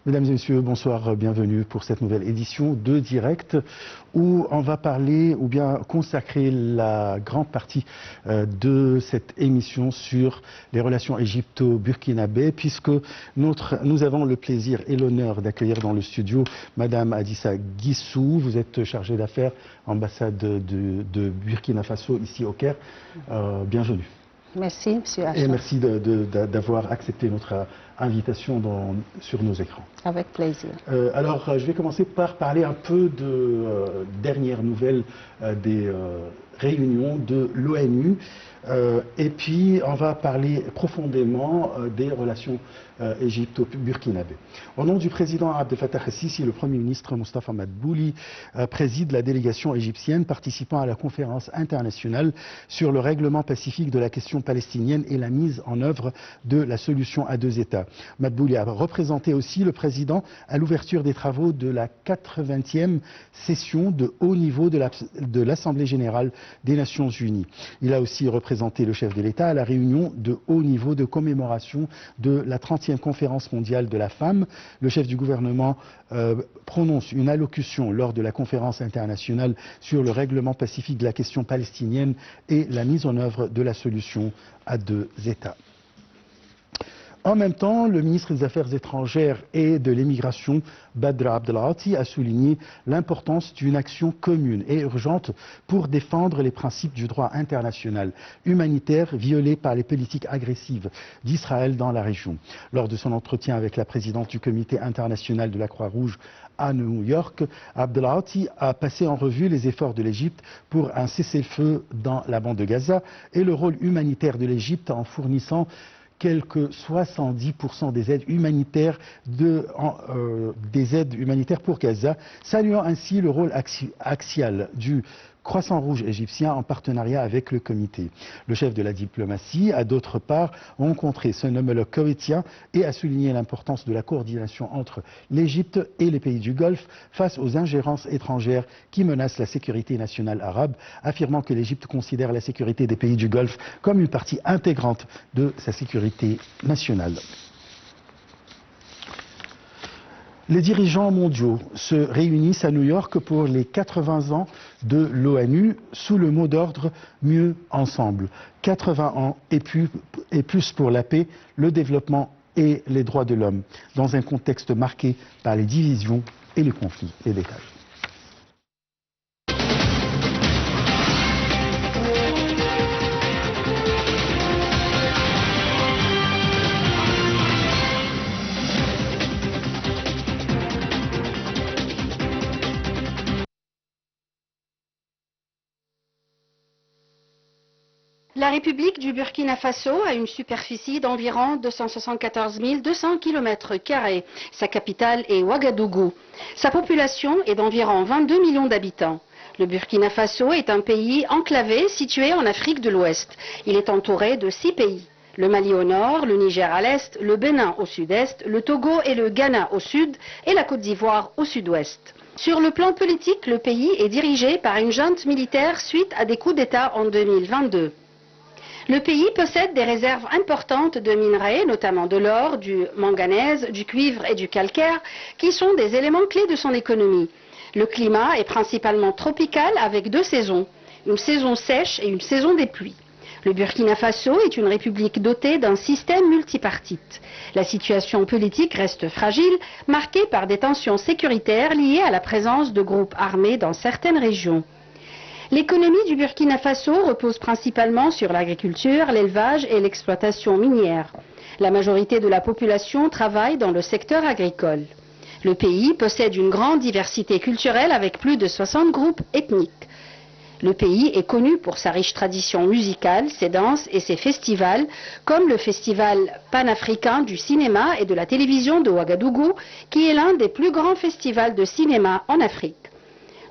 Mesdames et messieurs, bonsoir, bienvenue pour cette nouvelle édition de Direct où on va parler ou bien consacrer la grande partie de cette émission sur les relations égypto-burkinabé puisque nous avons le plaisir et l'honneur d'accueillir dans le studio Madame Adissa Guissou. Vous êtes chargée d'affaires ambassade de Burkina Faso ici au Caire. Bienvenue. Merci, Monsieur Achard. Et merci d'avoir accepté notre invitation sur nos écrans. Avec plaisir. Alors, je vais commencer par parler un peu de dernières nouvelles des réunions de l'ONU. Et puis, on va parler profondément des relations égypto-burkinabé. Au nom du président Abdel Fattah el-Sisi, le Premier ministre Mostafa Madbouli préside la délégation égyptienne participant à la conférence internationale sur le règlement pacifique de la question palestinienne et la mise en œuvre de la solution à deux États. Madbouli a représenté aussi le président à l'ouverture des travaux de la 80e session de haut niveau de l'Assemblée générale des Nations unies. Il a aussi représenté le chef de l'État à la réunion de haut niveau de commémoration de la 30e conférence mondiale de la femme. Le chef du gouvernement prononce une allocution lors de la conférence internationale sur le règlement pacifique de la question palestinienne et la mise en œuvre de la solution à deux États. En même temps, le ministre des Affaires étrangères et de l'immigration, Badr Abdelghati, a souligné l'importance d'une action commune et urgente pour défendre les principes du droit international humanitaire violés par les politiques agressives d'Israël dans la région. Lors de son entretien avec la présidente du comité international de la Croix-Rouge à New York, Abdelghati a passé en revue les efforts de l'Égypte pour un cessez-le-feu dans la bande de Gaza et le rôle humanitaire de l'Égypte en fournissant quelques 70% des aides humanitaires pour Gaza, saluant ainsi le rôle axial du Croissant Rouge égyptien en partenariat avec le comité. Le chef de la diplomatie a d'autre part rencontré son homologue koweïtien et a souligné l'importance de la coordination entre l'Égypte et les pays du Golfe face aux ingérences étrangères qui menacent la sécurité nationale arabe, affirmant que l'Égypte considère la sécurité des pays du Golfe comme une partie intégrante de sa sécurité nationale. Les dirigeants mondiaux se réunissent à New York pour les 80 ans de l'ONU sous le mot d'ordre « Mieux ensemble ». 80 ans et plus pour la paix, le développement et les droits de l'homme, dans un contexte marqué par les divisions et les conflits. Les détails. La République du Burkina Faso a une superficie d'environ 274 200 km². Sa capitale est Ouagadougou. Sa population est d'environ 22 millions d'habitants. Le Burkina Faso est un pays enclavé situé en Afrique de l'Ouest. Il est entouré de 6 pays. Le Mali au nord, le Niger à l'est, le Bénin au sud-est, le Togo et le Ghana au sud et la Côte d'Ivoire au sud-ouest. Sur le plan politique, le pays est dirigé par une junte militaire suite à des coups d'État en 2022. Le pays possède des réserves importantes de minerais, notamment de l'or, du manganèse, du cuivre et du calcaire, qui sont des éléments clés de son économie. Le climat est principalement tropical avec 2 saisons, une saison sèche et une saison des pluies. Le Burkina Faso est une république dotée d'un système multipartite. La situation politique reste fragile, marquée par des tensions sécuritaires liées à la présence de groupes armés dans certaines régions. L'économie du Burkina Faso repose principalement sur l'agriculture, l'élevage et l'exploitation minière. La majorité de la population travaille dans le secteur agricole. Le pays possède une grande diversité culturelle avec plus de 60 groupes ethniques. Le pays est connu pour sa riche tradition musicale, ses danses et ses festivals, comme le festival panafricain du cinéma et de la télévision de Ouagadougou, qui est l'un des plus grands festivals de cinéma en Afrique.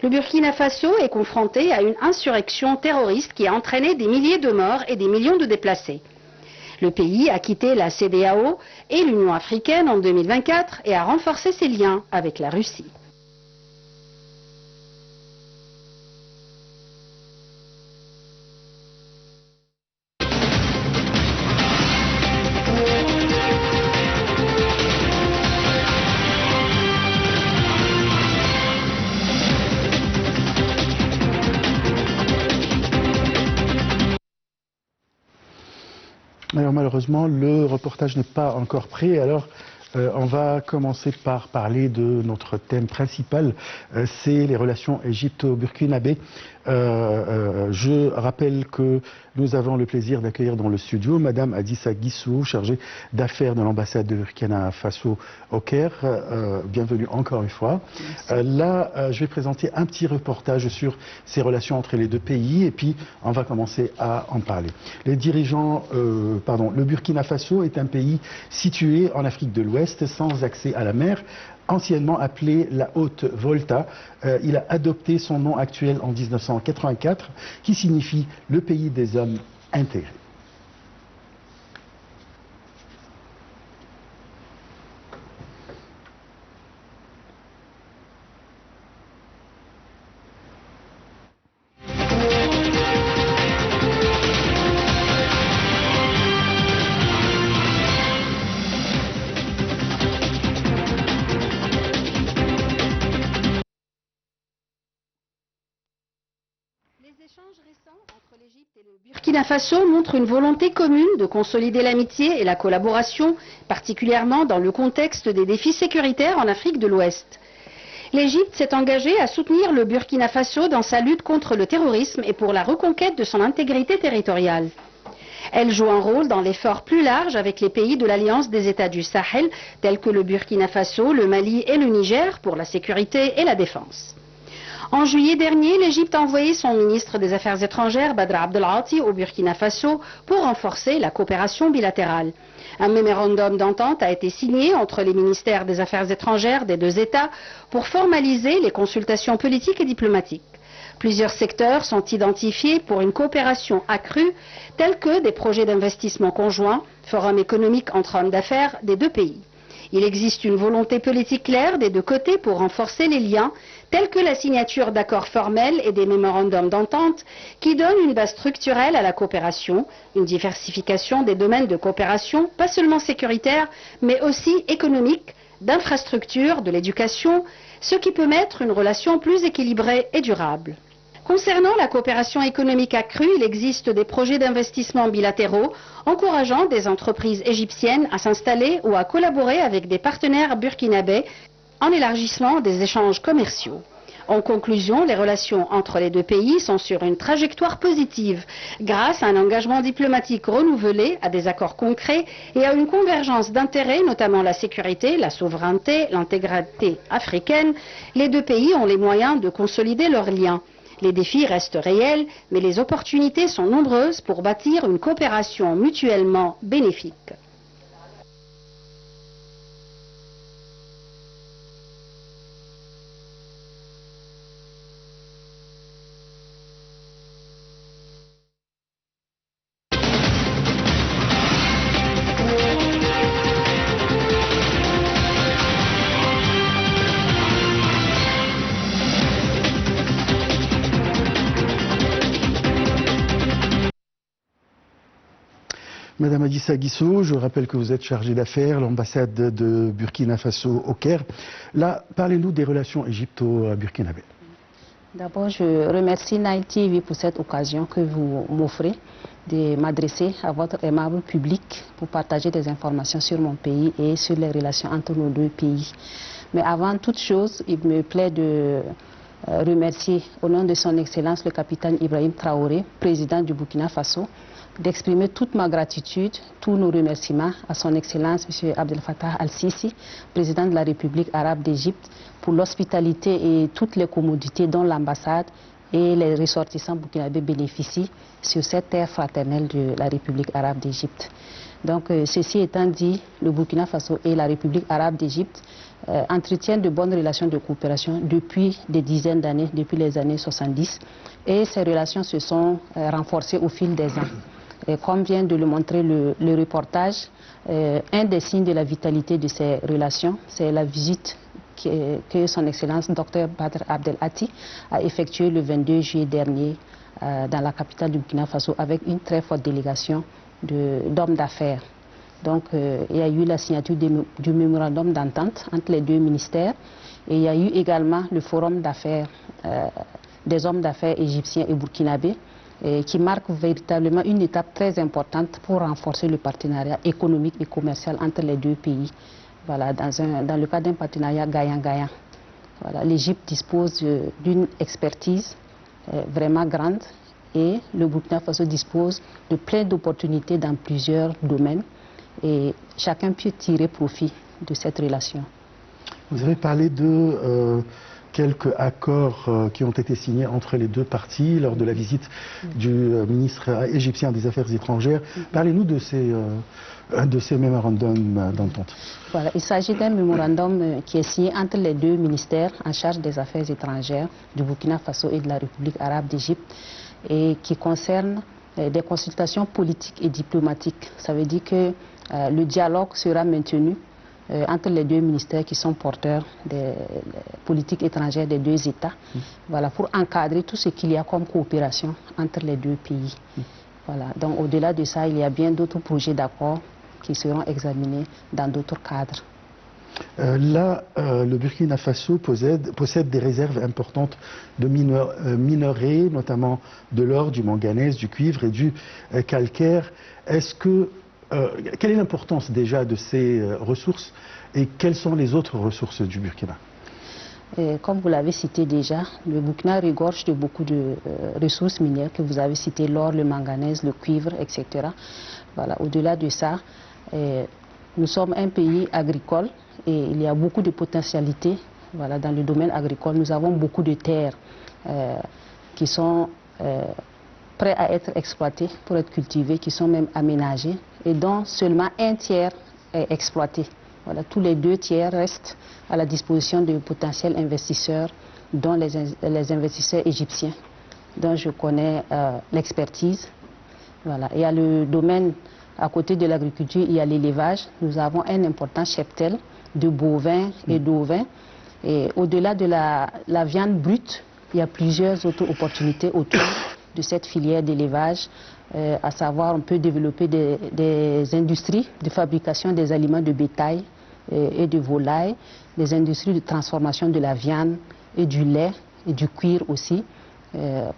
Le Burkina Faso est confronté à une insurrection terroriste qui a entraîné des milliers de morts et des millions de déplacés. Le pays a quitté la CEDEAO et l'Union africaine en 2024 et a renforcé ses liens avec la Russie. Alors malheureusement, le reportage n'est pas encore prêt. Alors on va commencer par parler de notre thème principal, c'est les relations égypto-burkinabé. Je rappelle que nous avons le plaisir d'accueillir dans le studio Madame Adissa Guissou, chargée d'affaires de l'ambassade de Burkina Faso au Caire. Bienvenue encore une fois. Là, je vais présenter un petit reportage sur ces relations entre les deux pays et puis on va commencer à en parler. Les dirigeants, le Burkina Faso est un pays situé en Afrique de l'Ouest sans accès à la mer, anciennement appelé la Haute-Volta. Il a adopté son nom actuel en 1984, qui signifie le pays des hommes intégrés. Les échanges récents entre l'Égypte et le Burkina Faso montrent une volonté commune de consolider l'amitié et la collaboration, particulièrement dans le contexte des défis sécuritaires en Afrique de l'Ouest. L'Égypte s'est engagée à soutenir le Burkina Faso dans sa lutte contre le terrorisme et pour la reconquête de son intégrité territoriale. Elle joue un rôle dans l'effort plus large avec les pays de l'Alliance des États du Sahel, tels que le Burkina Faso, le Mali et le Niger, pour la sécurité et la défense. En juillet dernier, l'Égypte a envoyé son ministre des Affaires étrangères, Badr Abdelati, au Burkina Faso pour renforcer la coopération bilatérale. Un mémorandum d'entente a été signé entre les ministères des Affaires étrangères des deux États pour formaliser les consultations politiques et diplomatiques. Plusieurs secteurs sont identifiés pour une coopération accrue, tels que des projets d'investissement conjoints, forums économiques entre hommes d'affaires des deux pays. Il existe une volonté politique claire des deux côtés pour renforcer les liens, tels que la signature d'accords formels et des mémorandums d'entente qui donnent une base structurelle à la coopération, une diversification des domaines de coopération, pas seulement sécuritaire, mais aussi économique, d'infrastructures, de l'éducation, ce qui peut mettre une relation plus équilibrée et durable. Concernant la coopération économique accrue, il existe des projets d'investissement bilatéraux encourageant des entreprises égyptiennes à s'installer ou à collaborer avec des partenaires burkinabés en élargissement des échanges commerciaux. En conclusion, les relations entre les deux pays sont sur une trajectoire positive grâce à un engagement diplomatique renouvelé, à des accords concrets et à une convergence d'intérêts, notamment la sécurité, la souveraineté, l'intégrité africaine. Les deux pays ont les moyens de consolider leurs liens. Les défis restent réels, mais les opportunités sont nombreuses pour bâtir une coopération mutuellement bénéfique. Madame Adissa Guissou, je rappelle que vous êtes chargée d'affaires, l'ambassade de Burkina Faso au Caire. Là, parlez-nous des relations égypto-burkinabées. D'abord, je remercie Nile TV pour cette occasion que vous m'offrez de m'adresser à votre aimable public pour partager des informations sur mon pays et sur les relations entre nos deux pays. Mais avant toute chose, il me plaît de remercier au nom de son Excellence le capitaine Ibrahim Traoré, président du Burkina Faso, d'exprimer toute ma gratitude, tous nos remerciements à son Excellence M. Abdel Fattah al-Sisi, président de la République arabe d'Égypte, pour l'hospitalité et toutes les commodités dont l'ambassade et les ressortissants burkinabés bénéficient sur cette terre fraternelle de la République arabe d'Égypte. Donc, ceci étant dit, le Burkina Faso et la République arabe d'Égypte entretiennent de bonnes relations de coopération depuis des dizaines d'années, depuis les années 70, et ces relations se sont renforcées au fil des ans. Et comme vient de le montrer le reportage, un des signes de la vitalité de ces relations, c'est la visite que son Excellence Dr Badr Abdelati a effectuée le 22 juillet dernier dans la capitale du Burkina Faso avec une très forte délégation d'hommes d'affaires. Donc il y a eu la signature du mémorandum d'entente entre les deux ministères et il y a eu également le forum d'affaires des hommes d'affaires égyptiens et burkinabés et qui marque véritablement une étape très importante pour renforcer le partenariat économique et commercial entre les deux pays. Voilà, dans le cadre d'un partenariat gagnant-gagnant. Voilà, l'Égypte dispose d'une expertise vraiment grande et le Burkina Faso dispose de plein d'opportunités dans plusieurs domaines et chacun peut tirer profit de cette relation. Vous avez parlé de quelques accords qui ont été signés entre les deux parties lors de la visite du ministre égyptien des Affaires étrangères. Parlez-nous de ces mémorandums d'entente. Voilà, il s'agit d'un mémorandum qui est signé entre les deux ministères en charge des Affaires étrangères du Burkina Faso et de la République arabe d'Égypte et qui concerne des consultations politiques et diplomatiques. Ça veut dire que le dialogue sera maintenu entre les deux ministères qui sont porteurs des politiques étrangères des deux États, voilà, pour encadrer tout ce qu'il y a comme coopération entre les deux pays. Voilà. Donc au-delà de ça, il y a bien d'autres projets d'accord qui seront examinés dans d'autres cadres. Le Burkina Faso possède des réserves importantes de minerais, notamment de l'or, du manganèse, du cuivre et du calcaire. Quelle est l'importance déjà de ces ressources et quelles sont les autres ressources du Burkina? Comme vous l'avez cité déjà, le Burkina regorge de beaucoup de ressources minières que vous avez citées, l'or, le manganèse, le cuivre, etc. Voilà. Au-delà de ça, nous sommes un pays agricole et il y a beaucoup de potentialités. Voilà, dans le domaine agricole, nous avons beaucoup de terres qui sont prêtes à être exploitées pour être cultivées, qui sont même aménagées et dont seulement un tiers est exploité. Voilà, tous les 2 tiers restent à la disposition de potentiels investisseurs, dont les investisseurs égyptiens, dont je connais l'expertise. Voilà. Il y a le domaine, à côté de l'agriculture, il y a l'élevage. Nous avons un important cheptel de bovins et d'ovins. Et au-delà de la viande brute, il y a plusieurs autres opportunités autour de cette filière d'élevage, à savoir on peut développer des industries de fabrication des aliments de bétail et de volaille, des industries de transformation de la viande et du lait et du cuir aussi,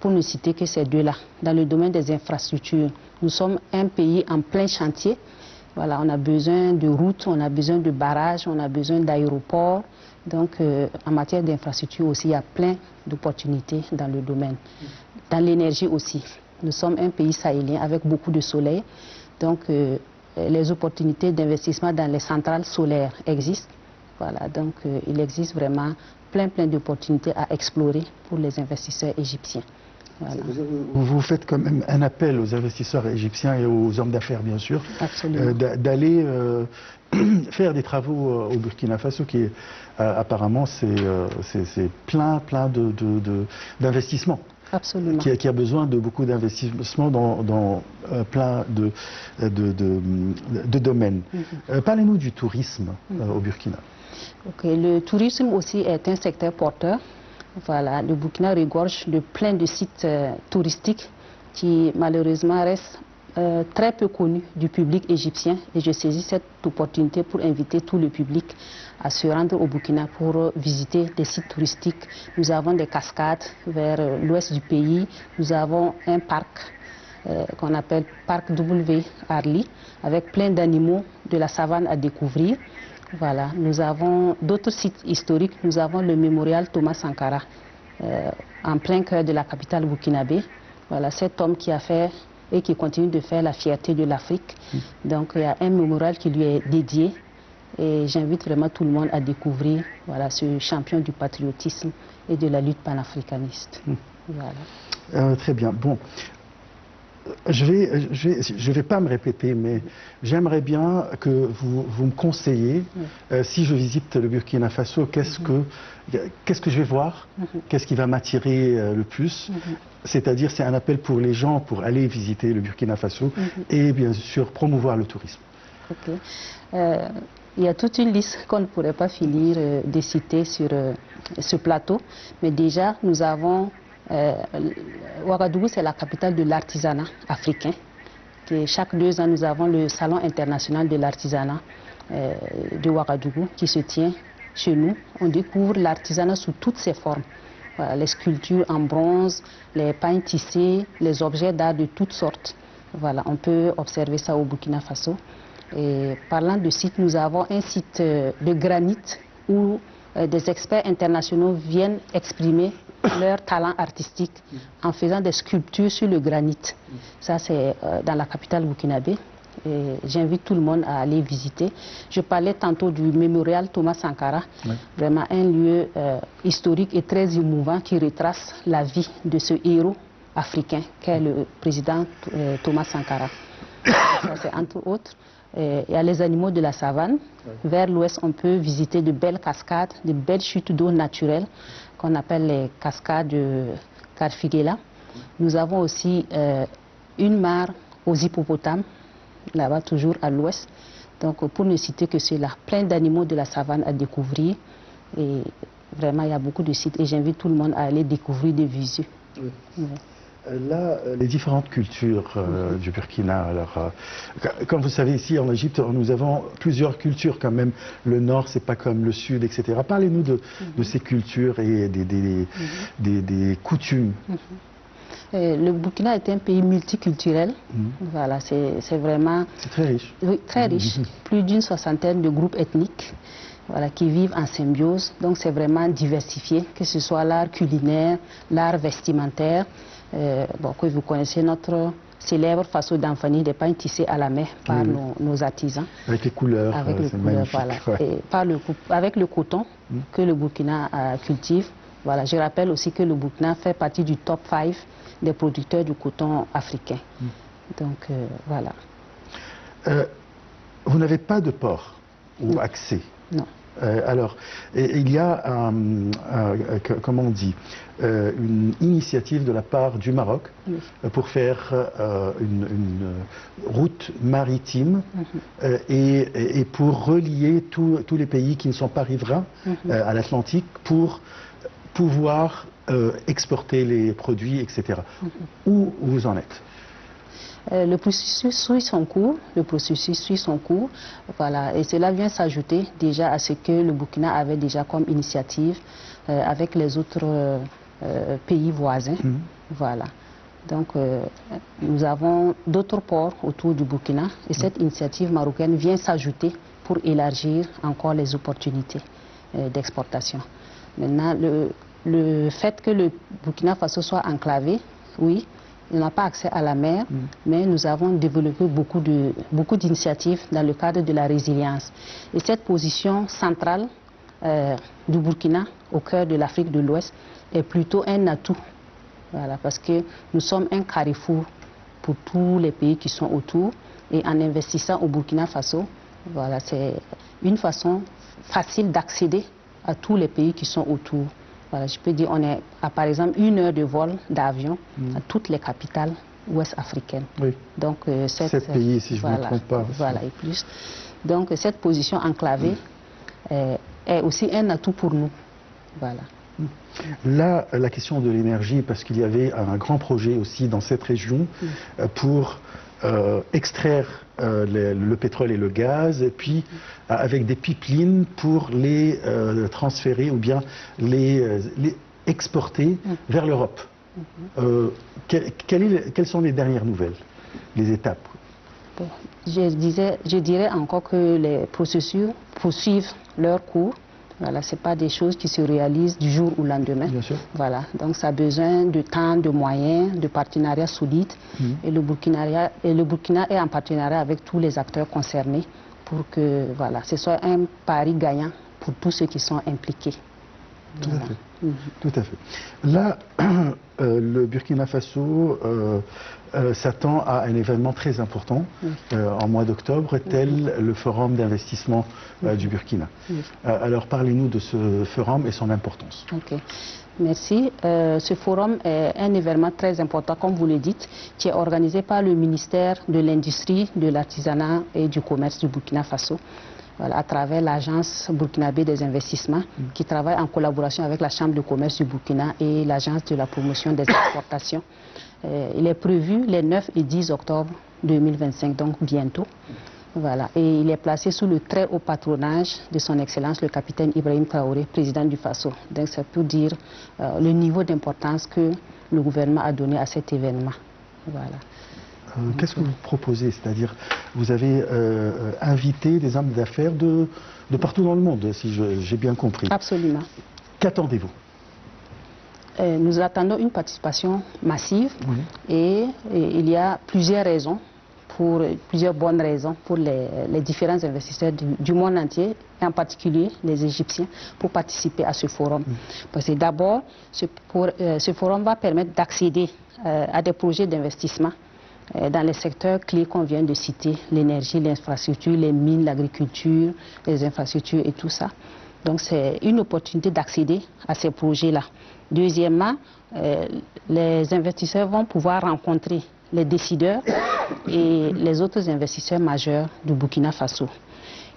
pour ne citer que ces deux-là. Dans le domaine des infrastructures, nous sommes un pays en plein chantier. Voilà, on a besoin de routes, on a besoin de barrages, on a besoin d'aéroports. Donc, en matière d'infrastructure aussi, il y a plein d'opportunités dans le domaine. Dans l'énergie aussi. Nous sommes un pays sahélien avec beaucoup de soleil. Donc, les opportunités d'investissement dans les centrales solaires existent. Voilà, donc il existe vraiment plein d'opportunités à explorer pour les investisseurs égyptiens. Voilà. Vous faites quand même un appel aux investisseurs égyptiens et aux hommes d'affaires, bien sûr, d'aller faire des travaux au Burkina Faso, qui est apparemment c'est plein d'investissements. Absolument. Qui a besoin de beaucoup d'investissements dans plein de domaines. Parlez-nous du tourisme au Burkina. Okay. Le tourisme aussi est un secteur porteur. Voilà, le Burkina regorge de plein de sites touristiques qui malheureusement restent très peu connus du public égyptien. Et je saisis cette opportunité pour inviter tout le public à se rendre au Burkina pour visiter des sites touristiques. Nous avons des cascades vers l'ouest du pays. Nous avons un parc qu'on appelle Parc W Arli, avec plein d'animaux de la savane à découvrir. Voilà. Nous avons d'autres sites historiques. Nous avons le mémorial Thomas Sankara, en plein cœur de la capitale burkinabé. Voilà, cet homme qui a fait et qui continue de faire la fierté de l'Afrique. Donc il y a un mémorial qui lui est dédié et j'invite vraiment tout le monde à découvrir, voilà, ce champion du patriotisme et de la lutte panafricaniste. Voilà. Très bien. Bon. Je vais pas me répéter, mais j'aimerais bien que vous me conseillez, si je visite le Burkina Faso, qu'est-ce que je vais voir, qu'est-ce qui va m'attirer le plus. C'est-à-dire, c'est un appel pour les gens pour aller visiter le Burkina Faso et bien sûr promouvoir le tourisme. Okay. Il y a toute une liste qu'on ne pourrait pas finir de citer sur ce plateau, mais déjà nous avons Ouagadougou, c'est la capitale de l'artisanat africain. Chaque 2 ans, nous avons le Salon international de l'artisanat de Ouagadougou qui se tient chez nous. On découvre l'artisanat sous toutes ses formes. Voilà, les sculptures en bronze, les pains tissés, les objets d'art de toutes sortes. Voilà, on peut observer ça au Burkina Faso. Et parlant de site, nous avons un site de granit où des experts internationaux viennent exprimer leur talent artistique en faisant des sculptures sur le granit. Ça, c'est dans la capitale burkinabé. J'invite tout le monde à aller visiter. Je parlais tantôt du mémorial Thomas Sankara, vraiment un lieu historique et très émouvant qui retrace la vie de ce héros africain qu'est le président Thomas Sankara. Ça, c'est entre autres. Il y a les animaux de la savane. Vers l'ouest, on peut visiter de belles cascades, de belles chutes d'eau naturelles qu'on appelle les cascades de Karfigela. Nous avons aussi une mare aux hippopotames, là-bas toujours à l'ouest. Donc pour ne citer que cela, plein d'animaux de la savane à découvrir. Et vraiment, il y a beaucoup de sites et j'invite tout le monde à aller découvrir des visu. Là, les différentes cultures du Burkina, alors, comme vous savez, ici en Égypte, nous avons plusieurs cultures quand même. Le nord, c'est pas comme le sud, etc. Parlez-nous de ces cultures et des coutumes. Le Burkina est un pays multiculturel. Voilà, c'est vraiment... C'est très riche. Oui, très riche. Plus d'une soixantaine de groupes ethniques. Voilà, qui vivent en symbiose. Donc c'est vraiment diversifié, que ce soit l'art culinaire, l'art vestimentaire. Que vous connaissez notre célèbre façon d'enfanir des pains tissés à la main par nos artisans. Avec les couleurs. Avec les couleurs, voilà. Et avec le coton que le Burkina cultive. Voilà. Je rappelle aussi que le Burkina fait partie du top 5 des producteurs du coton africain. Donc voilà. Vous n'avez pas de port ou accès? Non. Alors, il y a, comment on dit, une initiative de la part du Maroc pour faire une route maritime et pour relier tous les pays qui ne sont pas riverains à l'Atlantique pour pouvoir exporter les produits, etc. Où vous en êtes? Le processus suit son cours, voilà, et cela vient s'ajouter déjà à ce que le Burkina avait déjà comme initiative avec les autres pays voisins, voilà. Donc nous avons d'autres ports autour du Burkina et cette initiative marocaine vient s'ajouter pour élargir encore les opportunités d'exportation. Maintenant, le fait que le Burkina Faso soit enclavé, oui, il n'a pas accès à la mer, mais nous avons développé beaucoup d'initiatives dans le cadre de la résilience. Et cette position centrale du Burkina, au cœur de l'Afrique de l'Ouest, est plutôt un atout. Voilà, parce que nous sommes un carrefour pour tous les pays qui sont autour. Et en investissant au Burkina Faso, voilà, c'est une façon facile d'accéder à tous les pays qui sont autour. Voilà, je peux dire on est à par exemple 1 heure de vol d'avion à toutes les capitales ouest-africaines. Oui. Donc 7 pays si je ne me trompe pas. Voilà, et plus. Donc cette position enclavée est aussi un atout pour nous. Voilà. Là, la question de l'énergie, parce qu'il y avait un grand projet aussi dans cette région pour extraire le pétrole et le gaz, et puis avec des pipelines pour les transférer ou bien les exporter vers l'Europe. Quelles sont les dernières nouvelles, les étapes? Bon, je dirais encore que les processus poursuivent leur cours. Voilà, ce n'est pas des choses qui se réalisent du jour au lendemain. Bien sûr. Voilà, donc ça a besoin de temps, de moyens, de partenariats solides. Et le Burkina est en partenariat avec tous les acteurs concernés pour que voilà, ce soit un pari gagnant pour tous ceux qui sont impliqués. Tout à fait. Tout à fait. Là, le Burkina Faso s'attend à un événement très important en mois d'octobre, tel le forum d'investissement du Burkina. Alors parlez-nous de ce forum et son importance. Ok, merci. Ce forum est un événement très important, comme vous le dites, qui est organisé par le ministère de l'Industrie, de l'Artisanat et du Commerce du Burkina Faso. Voilà, à travers l'agence burkinabé des investissements qui travaille en collaboration avec la Chambre de commerce du Burkina et l'agence de la promotion des exportations. Il est prévu les 9 et 10 octobre 2025, donc bientôt. Voilà. Et il est placé sous le très haut patronage de son Excellence, le capitaine Ibrahim Traoré, président du Faso. Donc c'est pour dire le niveau d'importance que le gouvernement a donné à cet événement. Voilà. Qu'est-ce que vous proposez? C'est-à-dire, vous avez invité des hommes d'affaires de partout dans le monde, si j'ai bien compris. Absolument. Qu'attendez-vous? Nous attendons une participation massive, Oui. et il y a plusieurs bonnes raisons pour les différents investisseurs du monde entier, et en particulier les Égyptiens, pour participer à ce forum. Parce que d'abord, ce forum va permettre d'accéder à des projets d'investissement dans les secteurs clés qu'on vient de citer, l'énergie, l'infrastructure, les mines, l'agriculture, les infrastructures et tout ça. Donc c'est une opportunité d'accéder à ces projets-là. Deuxièmement, les investisseurs vont pouvoir rencontrer les décideurs et les autres investisseurs majeurs du Burkina Faso.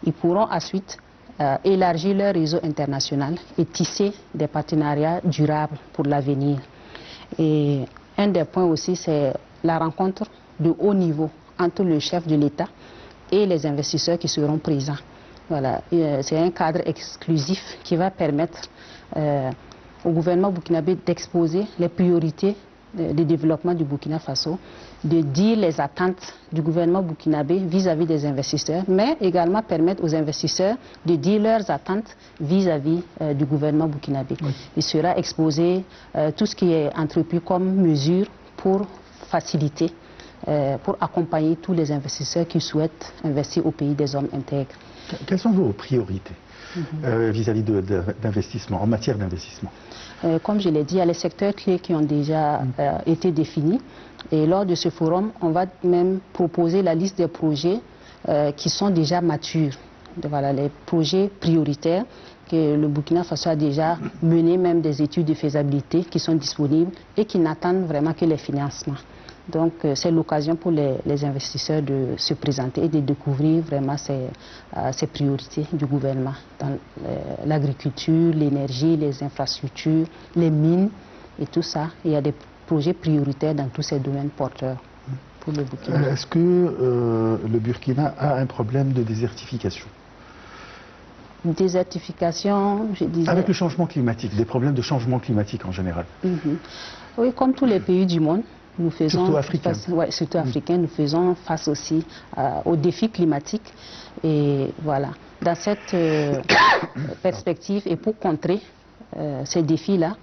Ils pourront ensuite élargir leur réseau international et tisser des partenariats durables pour l'avenir. Et un des points aussi, c'est la rencontre de haut niveau entre le chef de l'État et les investisseurs qui seront présents. Voilà. C'est un cadre exclusif qui va permettre au gouvernement burkinabé d'exposer les priorités de développement du Burkina Faso, de dire les attentes du gouvernement burkinabé vis-à-vis des investisseurs, mais également permettre aux investisseurs de dire leurs attentes vis-à-vis du gouvernement burkinabé. Oui. Il sera exposé tout ce qui est entrepris comme mesure pour faciliter, pour accompagner tous les investisseurs qui souhaitent investir au pays des hommes intègres. Quelles sont vos priorités vis-à-vis d'investissement, en matière d'investissement? Comme je l'ai dit, il y a les secteurs clés qui ont déjà été définis. Et lors de ce forum, on va même proposer la liste des projets qui sont déjà matures. Voilà, les projets prioritaires que le Burkina Faso a déjà mené, même des études de faisabilité qui sont disponibles et qui n'attendent vraiment que les financements. Donc c'est l'occasion pour les investisseurs de se présenter et de découvrir vraiment ces priorités du gouvernement dans l'agriculture, l'énergie, les infrastructures, les mines et tout ça. Il y a des projets prioritaires dans tous ces domaines porteurs pour le Burkina. Est-ce que le Burkina a un problème de désertification? Désertification, je disais... Avec le changement climatique, des problèmes de changement climatique en général. Oui, comme tous les pays du monde. Nous faisons surtout africains. Ouais, surtout africains, nous faisons face aussi aux défis climatiques. Et voilà, dans cette perspective et pour contrer ces défis-là,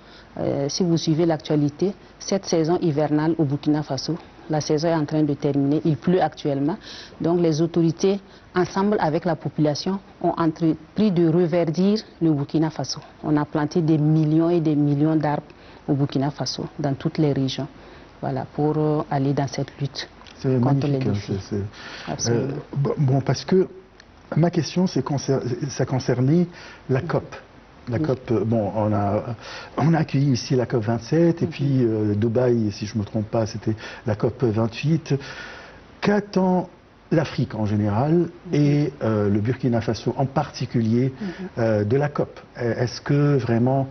si vous suivez l'actualité, cette saison hivernale au Burkina Faso, la saison est en train de terminer, il pleut actuellement. Donc les autorités, ensemble avec la population, ont entrepris de reverdir le Burkina Faso. On a planté des millions et des millions d'arbres au Burkina Faso, dans toutes les régions. Voilà, pour aller dans cette lutte contre les défis. Bon, parce que ma question, ça concernait la COP. La COP, bon, on a accueilli ici la COP 27 et puis Dubaï, si je ne me trompe pas, c'était la COP 28. Qu'attend l'Afrique en général et le Burkina Faso en particulier de la COP? Est-ce que vraiment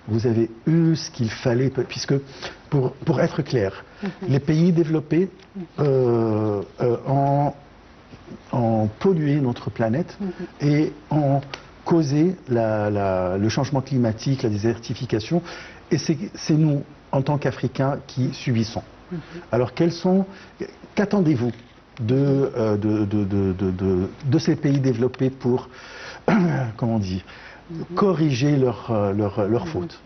vous avez eu ce qu'il fallait, puisque, pour être clair, les pays développés ont pollué notre planète et ont causé le changement climatique, la désertification, et c'est nous, en tant qu'Africains, qui subissons. Alors, qu'attendez-vous de ces pays développés pour, comment dire, corriger leurs fautes?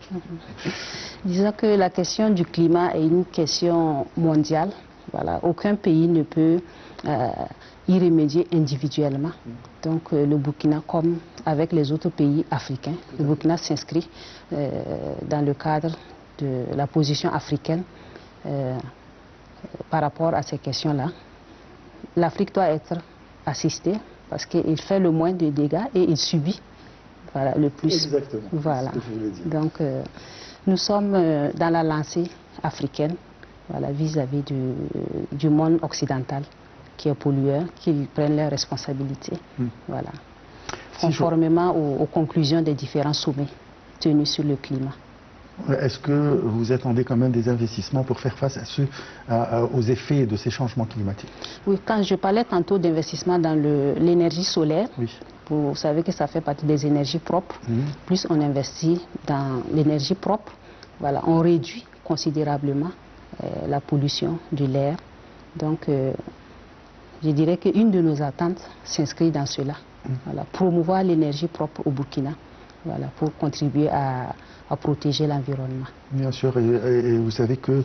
Disons que la question du climat est une question mondiale. Voilà. Aucun pays ne peut y remédier individuellement. Donc le Burkina, comme avec les autres pays africains, le Burkina s'inscrit dans le cadre de la position africaine par rapport à ces questions-là. L'Afrique doit être assistée parce qu'il fait le moins de dégâts et il subit. Voilà, le plus. Exactement. Voilà. C'est ce que je voulais dire. Donc, nous sommes dans la lancée africaine, voilà, vis-à-vis du monde occidental qui est pollueur, qu'ils prennent leurs responsabilités. Voilà. Conformément aux conclusions des différents sommets tenus sur le climat. Est-ce que vous attendez quand même des investissements pour faire face aux effets de ces changements climatiques? Oui, quand je parlais tantôt d'investissement dans l'énergie solaire, oui. Vous savez que ça fait partie des énergies propres. Plus on investit dans l'énergie propre, voilà, on réduit considérablement la pollution de l'air. Donc, je dirais qu'une de nos attentes s'inscrit dans cela. Voilà, promouvoir l'énergie propre au Burkina, voilà, pour contribuer à protéger l'environnement. Bien sûr, et vous savez que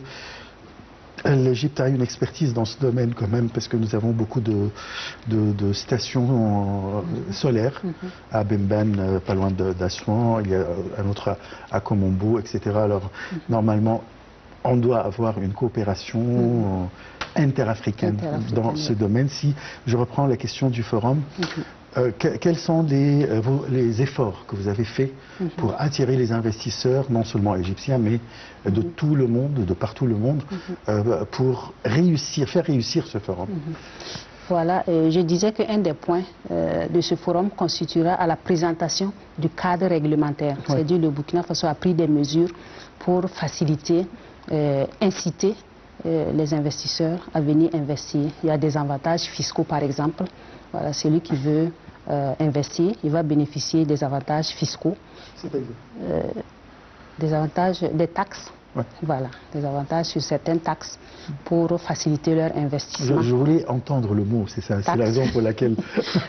l'Égypte a une expertise dans ce domaine quand même, parce que nous avons beaucoup de stations solaires à Bemban, pas loin d'Assouan, il y a un autre à Komombo, etc. Alors, normalement, on doit avoir une coopération interafricaine dans ce domaine. Si je reprends la question du forum, quels sont les efforts que vous avez faits pour attirer les investisseurs, non seulement égyptiens, mais de tout le monde, de partout le monde, pour faire réussir ce forum? Voilà, je disais qu'un des points de ce forum constituera à la présentation du cadre réglementaire. C'est-à-dire le Burkina Faso a pris des mesures pour faciliter, inciter les investisseurs à venir investir. Il y a des avantages fiscaux par exemple. Voilà, celui qui veut investir, il va bénéficier des avantages fiscaux, des avantages des taxes. Voilà, des avantages sur certaines taxes pour faciliter leur investissement. Je voulais entendre le mot, c'est ça, c'est la raison pour laquelle.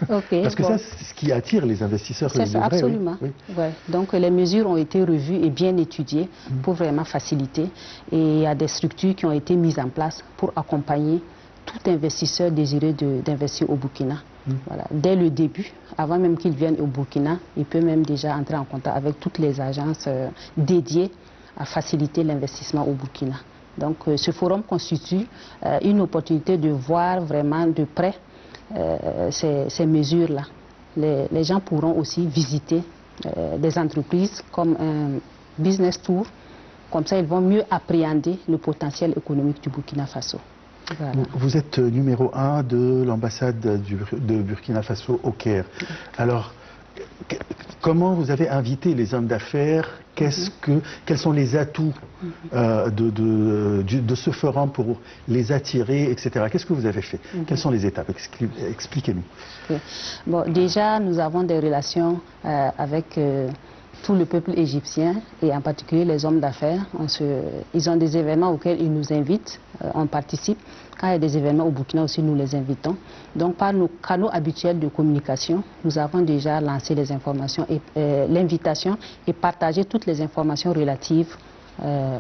Parce que ça, c'est ce qui attire les investisseurs. C'est ça, absolument. Oui. Ouais. Donc les mesures ont été revues et bien étudiées pour vraiment faciliter. Et il y a des structures qui ont été mises en place pour accompagner tout investisseur désireux d'investir au Burkina. Voilà. Dès le début, avant même qu'il vienne au Burkina, il peut même déjà entrer en contact avec toutes les agences dédiées à faciliter l'investissement au Burkina. Donc ce forum constitue une opportunité de voir vraiment de près ces mesures-là. Les gens pourront aussi visiter des entreprises comme un business tour. Comme ça, ils vont mieux appréhender le potentiel économique du Burkina Faso. Voilà. Vous êtes numéro 1 de l'ambassade de Burkina Faso au Caire. Alors, comment vous avez invité les hommes d'affaires? Quels sont les atouts de ce forum pour les attirer, etc. Qu'est-ce que vous avez fait? Quelles sont les étapes? Expliquez-nous. Bon, déjà, nous avons des relations avec tout le peuple égyptien et en particulier les hommes d'affaires. Ils ont des événements auxquels ils nous invitent, on participe. Quand il y a des événements au Burkina aussi, nous les invitons. Donc par nos canaux habituels de communication, nous avons déjà lancé les informations et l'invitation et partagé toutes les informations relatives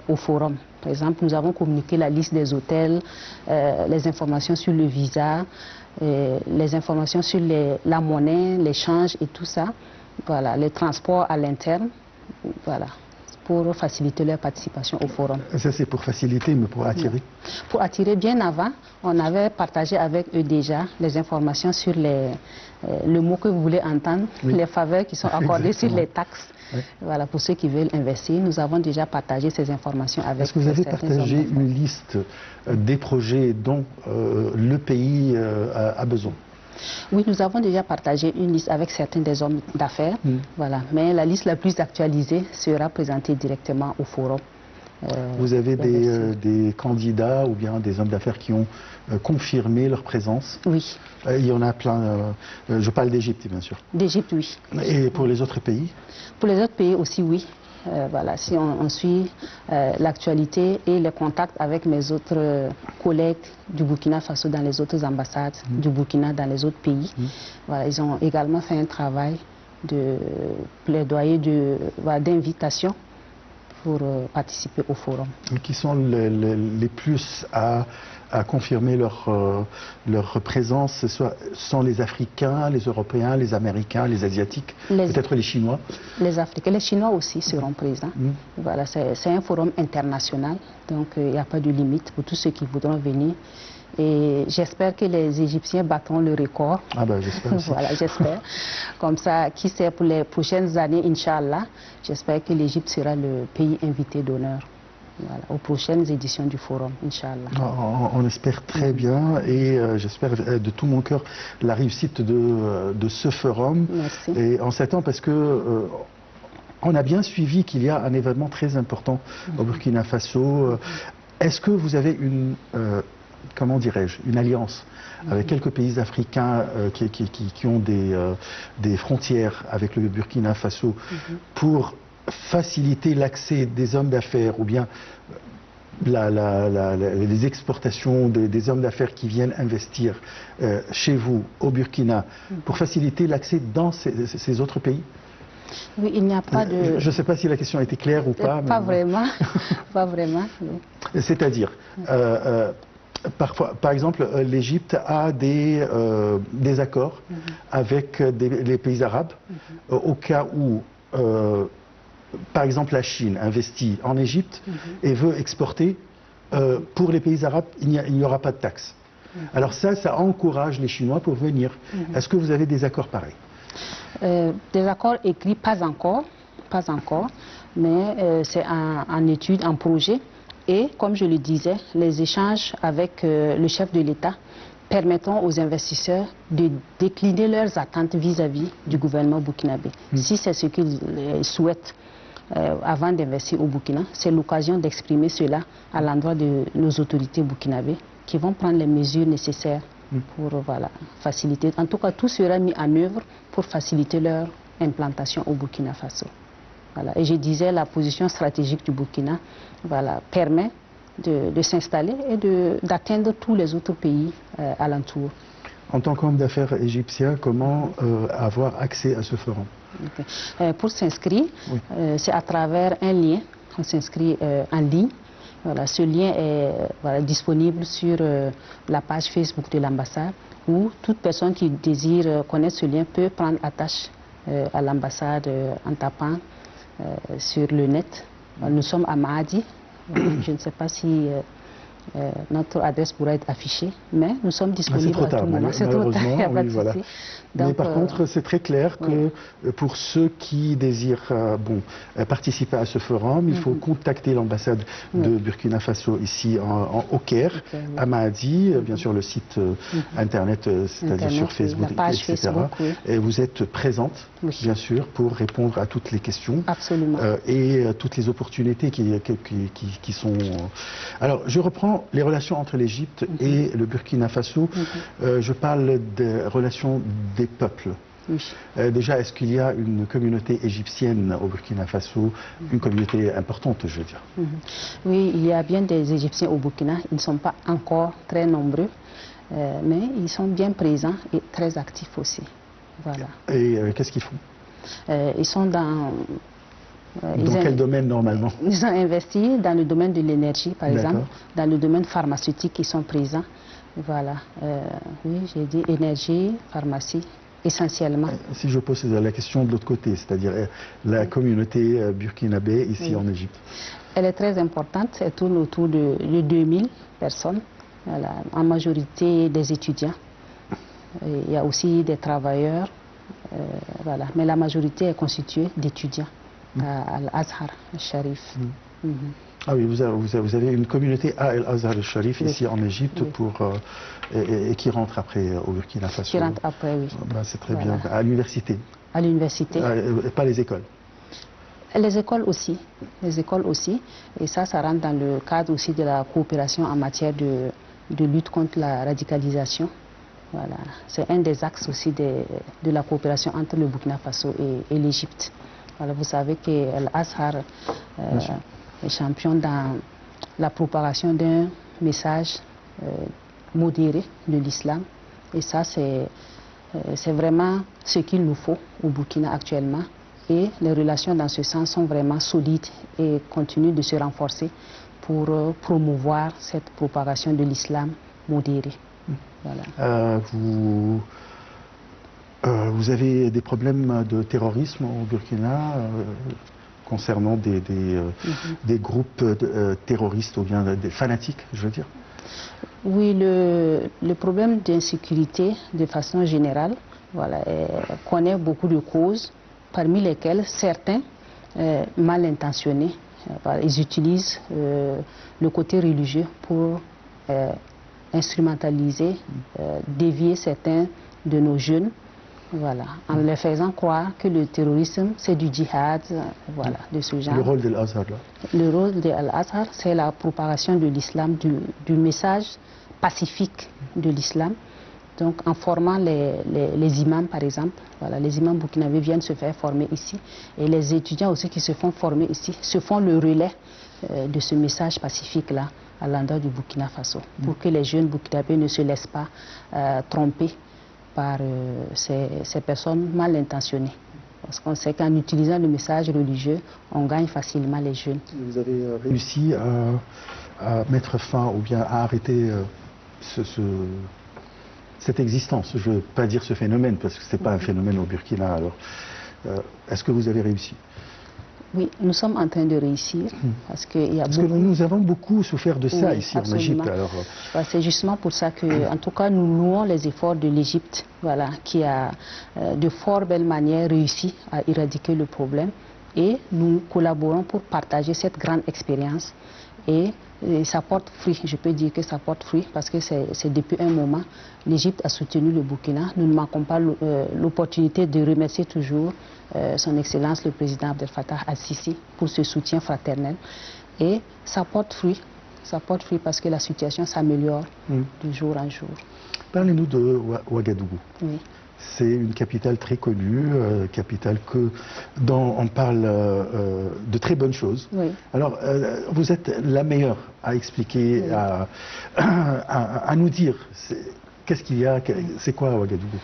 au forum. Par exemple, nous avons communiqué la liste des hôtels, les informations sur le visa, les informations sur la monnaie, l'échange et tout ça. Voilà, les transports à l'interne, voilà, pour faciliter leur participation au forum. Ça c'est pour faciliter, mais pour attirer? Pour attirer, bien avant, on avait partagé avec eux déjà les informations sur le mot que vous voulez entendre, les faveurs qui sont accordées sur les taxes. Voilà, pour ceux qui veulent investir, nous avons déjà partagé ces informations avec eux. Est-ce que vous avez partagé une liste des projets dont le pays a besoin? Oui, nous avons déjà partagé une liste avec certains des hommes d'affaires, voilà. Mais la liste la plus actualisée sera présentée directement au forum. Vous avez des candidats ou bien des hommes d'affaires qui ont confirmé leur présence? Oui. Il y en a plein, je parle d'Égypte bien sûr. D'Égypte, oui. Et pour les autres pays? Pour les autres pays aussi, oui. Voilà, si on suit l'actualité et les contacts avec mes autres collègues du Burkina Faso dans les autres ambassades du Burkina dans les autres pays, voilà, ils ont également fait un travail de plaidoyer, d'invitation pour participer au forum. Qui sont les plus à confirmer leur présence? Ce sont les Africains, les Européens, les Américains, les Asiatiques, peut-être les Chinois? Les Africains, les Chinois aussi seront présents. Voilà, c'est un forum international, donc il n'y a pas de limite pour tous ceux qui voudront venir. Et j'espère que les Égyptiens battront le record. Ah ben j'espère aussi. Voilà, j'espère. Comme ça, qui sait, pour les prochaines années, Inch'Allah, j'espère que l'Égypte sera le pays invité d'honneur. Voilà, aux prochaines éditions du forum, Inch'Allah. On espère très bien et j'espère de tout mon cœur la réussite de ce forum. Merci. Et en s'attend parce que On a bien suivi qu'il y a un événement très important au Burkina Faso. Est-ce que vous avez une, comment dirais-je, une alliance avec quelques pays africains qui ont des frontières avec le Burkina Faso pour faciliter l'accès des hommes d'affaires ou bien les exportations des hommes d'affaires qui viennent investir chez vous au Burkina pour faciliter l'accès dans ces autres pays? Oui, il n'y a pas de... Je ne sais pas si la question a été claire ou pas. Pas vraiment, pas vraiment. C'est-à-dire, parfois, par exemple, l'Égypte a des accords avec les pays arabes au cas où, par exemple, la Chine investit en Égypte et veut exporter. Pour les pays arabes, il n'y aura pas de taxes. Alors ça encourage les Chinois pour venir. Est-ce que vous avez des accords pareils? Des accords écrits, pas encore, mais c'est en étude, en projet. Et comme je le disais, les échanges avec le chef de l'État permettront aux investisseurs de décliner leurs attentes vis-à-vis du gouvernement burkinabé. Si c'est ce qu'ils souhaitent avant d'investir au Burkina, c'est l'occasion d'exprimer cela à l'endroit de nos autorités burkinabées qui vont prendre les mesures nécessaires pour faciliter. En tout cas, tout sera mis en œuvre pour faciliter leur implantation au Burkina Faso. Et je disais, la position stratégique du Burkina permet de s'installer et d'atteindre tous les autres pays alentours. En tant qu'homme d'affaires égyptien, comment avoir accès à ce forum? Pour s'inscrire, c'est à travers un lien. On s'inscrit en ligne. Ce lien est disponible sur la page Facebook de l'ambassade où toute personne qui désire connaître ce lien peut prendre attache à l'ambassade en tapant sur le net. Nous sommes à Mahadi. Je ne sais pas si notre adresse pourra être affichée, mais nous sommes disponibles à tout moment. C'est trop tard, malheureusement. Oui, mais par contre, c'est très clair que pour ceux qui désirent participer à ce forum, il faut contacter l'ambassade de Burkina Faso ici au Caire, à Mahadi, bien sûr le site internet, c'est-à-dire sur Facebook, etc. Et vous êtes présente, bien sûr, pour répondre à toutes les questions. Absolument. Et toutes les opportunités qui sont... Alors, je reprends les relations entre l'Égypte et le Burkina Faso. Je parle des relations des peuples. Déjà, est-ce qu'il y a une communauté égyptienne au Burkina Faso, une communauté importante, je veux dire? Oui, il y a bien des Égyptiens au Burkina. Ils ne sont pas encore très nombreux, mais ils sont bien présents et très actifs aussi. Voilà. Et qu'est-ce qu'ils font? Ils sont dans... Dans quel domaine normalement? Ils ont investi dans le domaine de l'énergie, par exemple, dans le domaine pharmaceutique, ils sont présents. Voilà. Oui, j'ai dit énergie, pharmacie, essentiellement. Si je pose la question de l'autre côté, c'est-à-dire la communauté burkinabé ici en Égypte. Elle est très importante, elle tourne autour de 2000 personnes, en majorité des étudiants. Il y a aussi des travailleurs, mais la majorité est constituée d'étudiants. À Al-Azhar al-Sharif. Ah oui, vous avez une communauté à Al-Azhar al-Sharif ici en Égypte et qui rentre après au Burkina Faso. Qui rentre après, oui. C'est très bien. À l'université? À l'université. Pas les écoles? Les écoles aussi. Les écoles aussi. Et ça rentre dans le cadre aussi de la coopération en matière de lutte contre la radicalisation. Voilà. C'est un des axes aussi de la coopération entre le Burkina Faso et l'Égypte. Alors vous savez que l'Azhar est champion dans la propagation d'un message modéré de l'islam. Et ça, c'est vraiment ce qu'il nous faut au Burkina actuellement. Et les relations dans ce sens sont vraiment solides et continuent de se renforcer pour promouvoir cette propagation de l'islam modéré. Voilà. Vous avez des problèmes de terrorisme au Burkina concernant des groupes terroristes ou bien des fanatiques, je veux dire? Oui, le problème d'insécurité de façon générale connaît beaucoup de causes, parmi lesquelles certains mal intentionnés, ils utilisent le côté religieux pour instrumentaliser, dévier certains de nos jeunes Voilà, en leur faisant croire que le terrorisme, c'est du djihad, voilà, de ce genre. Le rôle de l'Azhar, là. Le rôle de l'Azhar, c'est la propagation de l'islam, du message pacifique de l'islam. Donc, en formant les imams, par exemple, voilà, les imams burkinabés viennent se faire former ici. Et les étudiants aussi qui se font former ici se font le relais de ce message pacifique-là à l'endroit du Burkina Faso, pour que les jeunes burkinabés ne se laissent pas tromper par ces personnes mal intentionnées. Parce qu'on sait qu'en utilisant le message religieux, on gagne facilement les jeunes. Vous avez réussi à mettre fin ou bien à arrêter cette existence. Je ne veux pas dire ce phénomène, parce que ce n'est pas un phénomène au Burkina. Alors, est-ce que vous avez réussi? Oui, nous sommes en train de réussir, parce qu'il y a beaucoup... que nous avons beaucoup souffert de ça ici absolument. en Égypte. Alors... C'est justement pour ça que, en tout cas, nous louons les efforts de l'Égypte, voilà, qui a de fort belle manière réussi à éradiquer le problème. Et nous collaborons pour partager cette grande expérience. Et ça porte fruit, je peux dire que ça porte fruit, parce que c'est depuis un moment, l'Égypte a soutenu le Burkina. Nous ne manquons pas l'opportunité de remercier toujours son Excellence le président Abdel Fattah al-Sisi pour ce soutien fraternel. Et ça porte fruit parce que la situation s'améliore de jour en jour. Parlez-nous de Ouagadougou. Oui. C'est une capitale très connue, capitale dont on parle de très bonnes choses. Oui. Alors, vous êtes la meilleure à expliquer, oui. à nous dire qu'est-ce qu'il y a, c'est quoi Ouagadougou?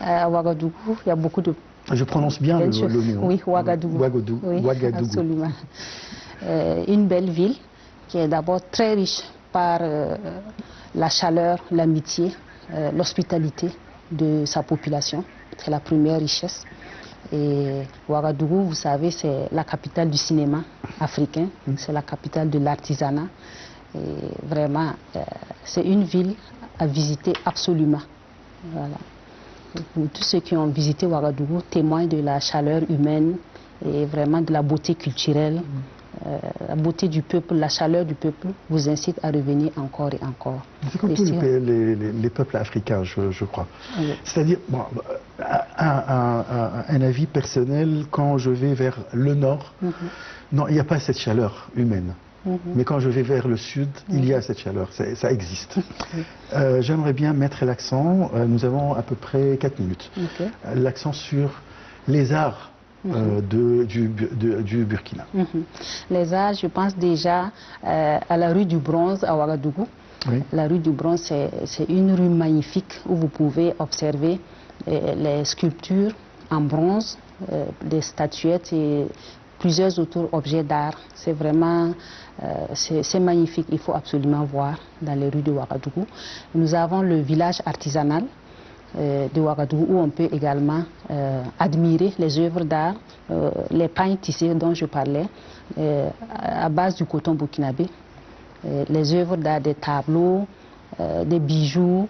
À Ouagadougou, il y a beaucoup de... Je prononce bien le mot. Oui, Ouagadougou. Oui, Ouagadougou. Absolument. Une belle ville qui est d'abord très riche par la chaleur, l'amitié, l'hospitalité de sa population. C'est la première richesse. Et Ouagadougou, vous savez, c'est la capitale du cinéma africain, c'est la capitale de l'artisanat. Et vraiment, c'est une ville à visiter absolument. Voilà. Tous ceux qui ont visité Ouagadougou témoignent de la chaleur humaine et vraiment de la beauté culturelle. La beauté du peuple, la chaleur du peuple vous incite à revenir encore et encore. C'est comme tous les peuples africains, je crois. Oui. C'est-à-dire, bon, un avis personnel, quand je vais vers le nord, non, il n'y a pas cette chaleur humaine. Mais quand je vais vers le sud, il y a cette chaleur, ça existe. J'aimerais bien mettre l'accent, nous avons à peu près 4 minutes, l'accent sur les arts du Burkina. Les arts, je pense déjà à la rue du Bronze à Ouagadougou. Oui. La rue du Bronze, c'est une rue magnifique où vous pouvez observer les sculptures en bronze, des statuettes et plusieurs autres objets d'art. C'est vraiment c'est magnifique, il faut absolument voir dans les rues de Ouagadougou. Nous avons le village artisanal de Ouagadougou où on peut également admirer les œuvres d'art, les pagnes tissées dont je parlais, à base du coton burkinabé, les œuvres d'art, des tableaux, des bijoux,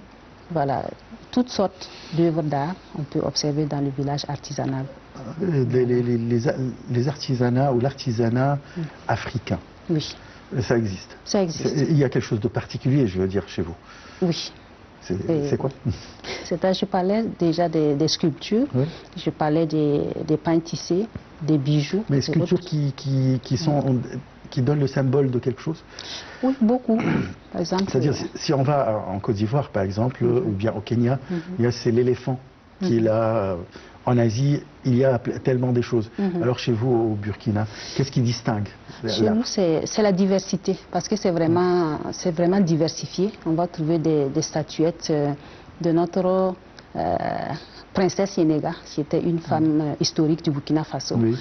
voilà, toutes sortes d'œuvres d'art on peut observer dans le village artisanal. Les artisanats ou l'artisanat africain, oui. Ça existe. Ça existe. Il y a quelque chose de particulier, je veux dire, chez vous. Oui. C'est quoi? Je parlais déjà des sculptures, oui. Je parlais des pagnes tissées, des bijoux. Mais sculptures qui donnent le symbole de quelque chose? Oui, beaucoup. Par exemple. C'est-à-dire, si on va en Côte d'Ivoire, par exemple, ou bien au Kenya, c'est l'éléphant qui est là. En Asie, il y a tellement de choses. Alors chez vous, au Burkina, qu'est-ce qui distingue? Chez nous, c'est la diversité, parce que c'est vraiment diversifié. On va trouver des statuettes de notre princesse Yenega, qui était une femme historique du Burkina Faso. Oui.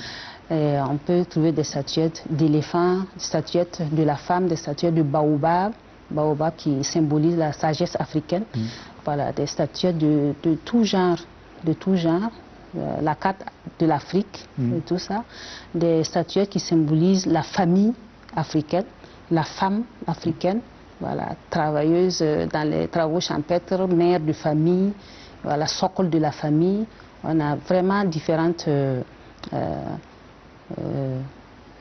On peut trouver des statuettes d'éléphants, des statuettes de la femme, des statuettes de baobab, qui symbolise la sagesse africaine. Voilà, des statuettes de tout genre, la carte de l'Afrique, et tout ça, des statuettes qui symbolisent la famille africaine, la femme africaine, voilà, travailleuse dans les travaux champêtres, mère de famille, voilà, socle de la famille. On a vraiment différentes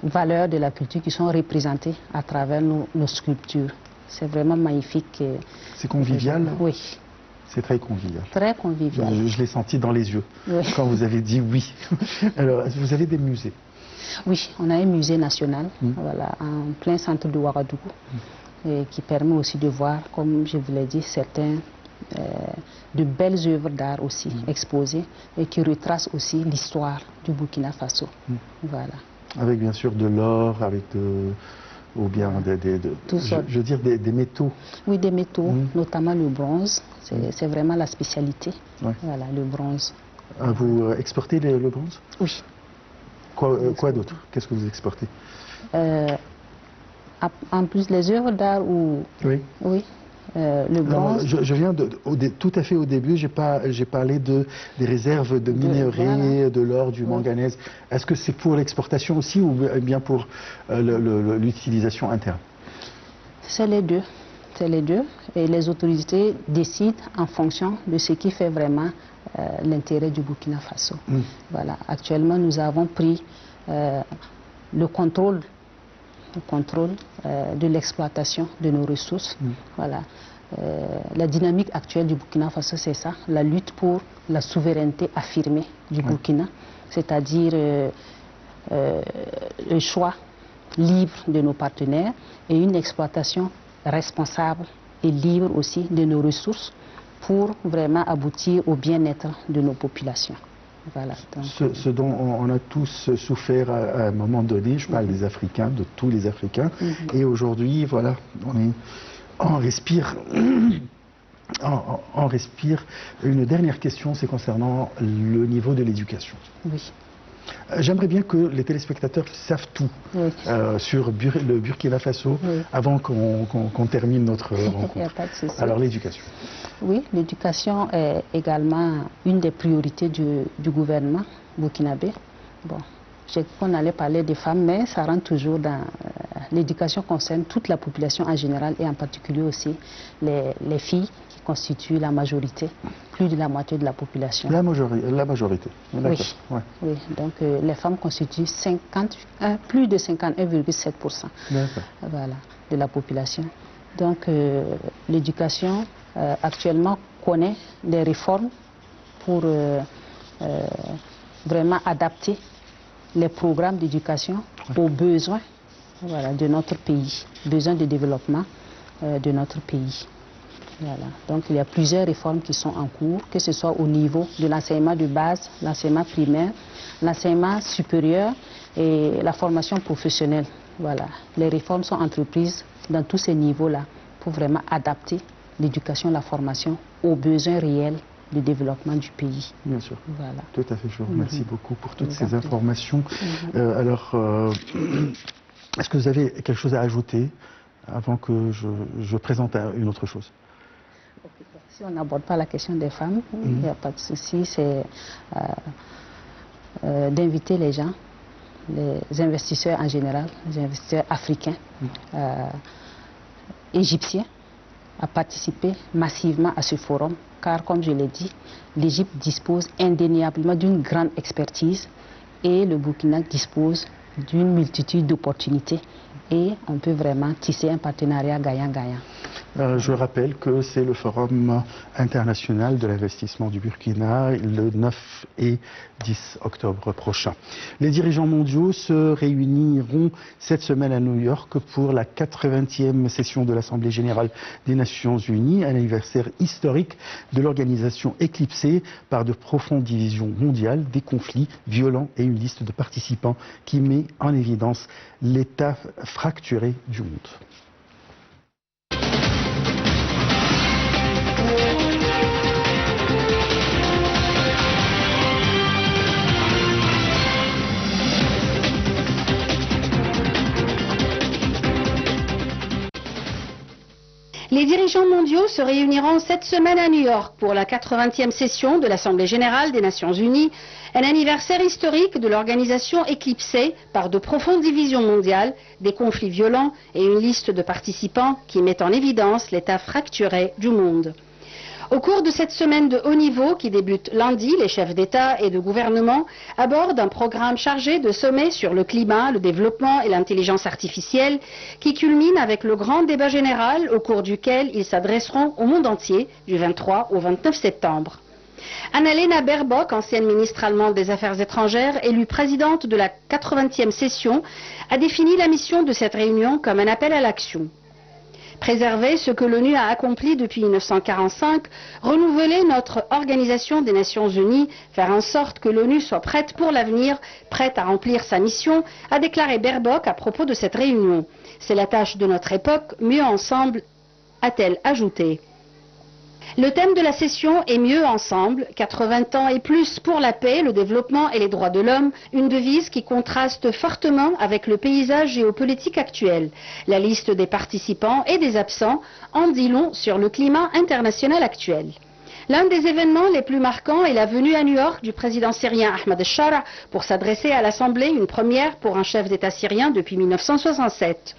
valeurs de la culture qui sont représentées à travers nos sculptures. C'est vraiment magnifique. C'est convivial? Oui. C'est très convivial. Très convivial. Je l'ai senti dans les yeux Oui. quand vous avez dit oui. Alors, vous avez des musées? Oui, on a un musée national, voilà, en plein centre de Ouagadougou, et qui permet aussi de voir, comme je vous l'ai dit, de belles œuvres d'art aussi exposées et qui retracent aussi l'histoire du Burkina Faso. Voilà. Avec bien sûr de l'or, ou bien je veux dire des métaux. Oui, des métaux, notamment le bronze. C'est vraiment la spécialité. Ouais. Voilà, le bronze. Vous exportez le bronze? Oui. Quoi d'autre? Qu'est-ce que vous exportez? En plus les œuvres d'art ou... Oui. Oui. Le bronze. Je viens tout à fait au début, j'ai parlé des réserves de minerais, de l'or, du manganèse. Est-ce que c'est pour l'exportation aussi ou bien pour l'utilisation interne? C'est les deux. C'est les deux. Et les autorités décident en fonction de ce qui fait vraiment l'intérêt du Burkina Faso. Voilà. Actuellement, nous avons pris le contrôle de l'exploitation de nos ressources. Voilà. La dynamique actuelle du Burkina Faso, c'est ça, la lutte pour la souveraineté affirmée du Burkina, c'est-à-dire le choix libre de nos partenaires et une exploitation responsable et libre aussi de nos ressources pour vraiment aboutir au bien-être de nos populations. Voilà, donc, ce dont on a tous souffert à un moment donné, je parle des Africains, de tous les Africains, et aujourd'hui, voilà, on respire. On respire. Une dernière question, c'est concernant le niveau de l'éducation. Oui. J'aimerais bien que les téléspectateurs savent tout sur le Burkina Faso avant qu'on termine notre rencontre. Il n'y a pas de souci. Alors l'éducation. Oui, l'éducation est également une des priorités du gouvernement burkinabé. Bon, j'ai cru qu'on allait parler des femmes, mais ça rentre toujours dans... l'éducation concerne toute la population en général et en particulier aussi les filles qui constituent la majorité, plus de la moitié de la population. La majorité. Oui. Oui, donc les femmes constituent plus de 51,7% voilà, de la population. Donc l'éducation actuellement connaît des réformes pour vraiment adapter les programmes d'éducation aux besoins de notre pays, besoins de développement de notre pays. Voilà. Donc il y a plusieurs réformes qui sont en cours, que ce soit au niveau de l'enseignement de base, l'enseignement primaire, l'enseignement supérieur et la formation professionnelle. Voilà. Les réformes sont entreprises dans tous ces niveaux-là pour vraiment adapter l'éducation, la formation aux besoins réels de développement du pays. Bien sûr. Voilà. Tout à fait. Je vous remercie beaucoup pour toutes ces informations. Alors, est-ce que vous avez quelque chose à ajouter avant que je présente une autre chose? Si on n'aborde pas la question des femmes, il n'y a pas de souci. C'est d'inviter les gens, les investisseurs en général, les investisseurs africains, égyptiens, à participer massivement à ce forum, car comme je l'ai dit, l'Égypte dispose indéniablement d'une grande expertise et le Burkina dispose d'une multitude d'opportunités et on peut vraiment tisser un partenariat gagnant-gagnant. Je rappelle que c'est le Forum international de l'investissement du Burkina le 9 et 10 octobre prochain. Les dirigeants mondiaux se réuniront cette semaine à New York pour la 80e session de l'Assemblée générale des Nations Unies, un anniversaire historique de l'organisation éclipsée par de profondes divisions mondiales, des conflits violents et une liste de participants qui met en évidence l'état fracturé du monde. Les dirigeants mondiaux se réuniront cette semaine à New York pour la 80e session de l'Assemblée générale des Nations unies, un anniversaire historique de l'organisation éclipsée par de profondes divisions mondiales, des conflits violents et une liste de participants qui met en évidence l'état fracturé du monde. Au cours de cette semaine de haut niveau qui débute lundi, les chefs d'État et de gouvernement abordent un programme chargé de sommets sur le climat, le développement et l'intelligence artificielle qui culmine avec le grand débat général au cours duquel ils s'adresseront au monde entier du 23 au 29 septembre. Annalena Baerbock, ancienne ministre allemande des Affaires étrangères, élue présidente de la 80e session, a défini la mission de cette réunion comme un appel à l'action. Préserver ce que l'ONU a accompli depuis 1945, renouveler notre Organisation des Nations Unies, faire en sorte que l'ONU soit prête pour l'avenir, prête à remplir sa mission, a déclaré Baerbock à propos de cette réunion. C'est la tâche de notre époque, mieux ensemble, a-t-elle ajouté. Le thème de la session est mieux ensemble, 80 ans et plus pour la paix, le développement et les droits de l'homme, une devise qui contraste fortement avec le paysage géopolitique actuel. La liste des participants et des absents en dit long sur le climat international actuel. L'un des événements les plus marquants est la venue à New York du président syrien Ahmed al-Shara pour s'adresser à l'Assemblée, une première pour un chef d'État syrien depuis 1967.